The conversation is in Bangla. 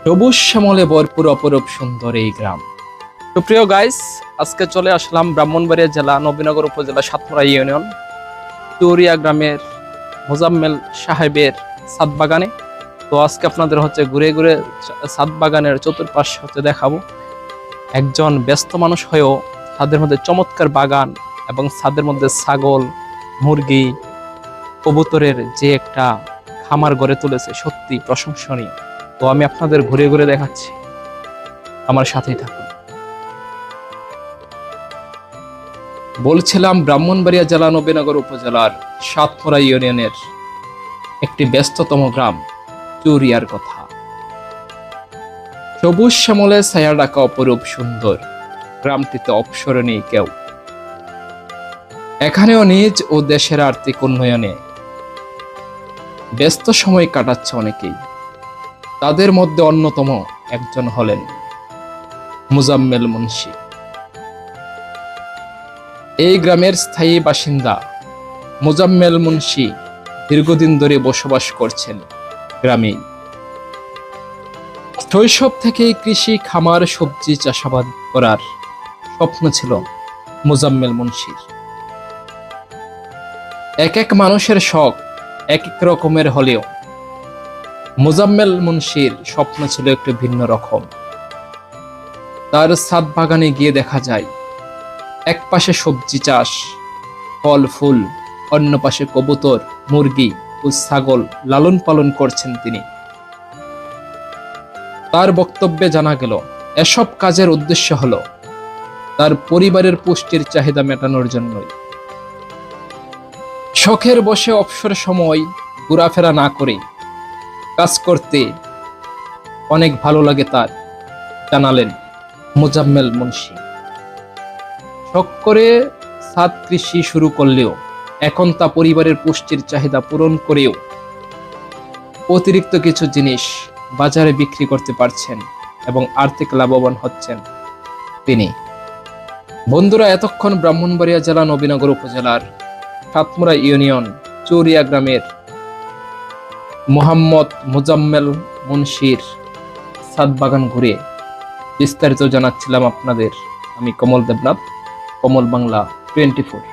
সবুজ শ্যামলে ভরপুর অপরূপ সুন্দর এই গ্রাম। সুপ্রিয় গাইস, আজকে চলে আসলাম ব্রাহ্মণবাড়িয়া জেলা নবীনগর উপজেলা সাতমুরা ইউনিয়ন চৌরিয়া গ্রামের মোজাম্মেল সাহেবের ছাদ বাগানে। তো আজকে আপনাদের ঘুরে ঘুরে ছাদ বাগানের চতুর্পাশ দেখাবো। একজন ব্যস্ত মানুষ হয়েও ছাদের মধ্যে চমৎকার বাগান এবং ছাদের মধ্যে ছাগল, মুরগি, কবুতরের যে একটা খামার গড়ে তুলেছে, সত্যি প্রশংসনীয়। তো আমি আপনাদের ঘুরে ঘুরে দেখাচ্ছি, আমার সাথেই থাকুন। বলছিলাম ব্রাহ্মণবাড়িয়া জেলা নবীনগর উপজেলার সাতমুরা ইউনিয়নের একটি ব্যস্ততম গ্রাম চৌরিয়ার কথা। সবুজ শ্যামলে ছায়া ঢাকা অপরূপ সুন্দর গ্রামটিতে অবসরে নেই কেউ। এখানেও নিজ ও দেশের আর্থিক উন্নয়নে ব্যস্ত সময় কাটাচ্ছে অনেকেই। তাদের মধ্যে অন্যতম একজন হলেন মোজাম্মেল মুন্সি। এই গ্রামের স্থায়ী বাসিন্দা মোজাম্মেল মুন্সি দীর্ঘদিন ধরে বসবাস করছেন গ্রামেই। শৈশব থেকেই কৃষি, খামার, সবজি চাষাবাদ করার স্বপ্ন ছিল মোজাম্মেল মুন্সির। এক এক মানুষের শখ এক এক রকমের হলেও মোজাম্মেল মুন্সির স্বপ্ন ছিল একটু ভিন্ন রকম। তার ছাদ বাগানে গিয়ে দেখা যায় এক পাশে সবজি চাষ, ফল ফুল, অন্য পাশে কবুতর, মুরগি ও ছাগল লালন পালন করছেন তিনি। তার বক্তব্যে জানা গেল এসব কাজের উদ্দেশ্য হলো তার পরিবারের পুষ্টির চাহিদা মেটানোর জন্যই। শখের বসে অবসর সময় ঘোরাফেরা না করে কাজ করতে অনেক ভালো লাগে তার, জানালেন মোজাম্মেল মুন্সি। শখ করে ছাদ কৃষি শুরু করলেও এখন তা পরিবারের পুষ্টির চাহিদা পূরণ করেও অতিরিক্ত কিছু জিনিস বাজারে বিক্রি করতে পারছেন এবং আর্থিক লাভবান হচ্ছেন তিনি। বন্ধুরা, এতক্ষণ ব্রাহ্মণবাড়িয়া জেলা নবীনগর উপজেলার সাতমুরা ইউনিয়ন চৌরিয়া গ্রামের মোহাম্মদ মোজাম্মেল মুন্সির ছাদ বাগান ঘুরে বিস্তারিত জানাচ্ছিলাম আপনাদের। আমি কমল দেবনাথ, কমল বাংলা 24।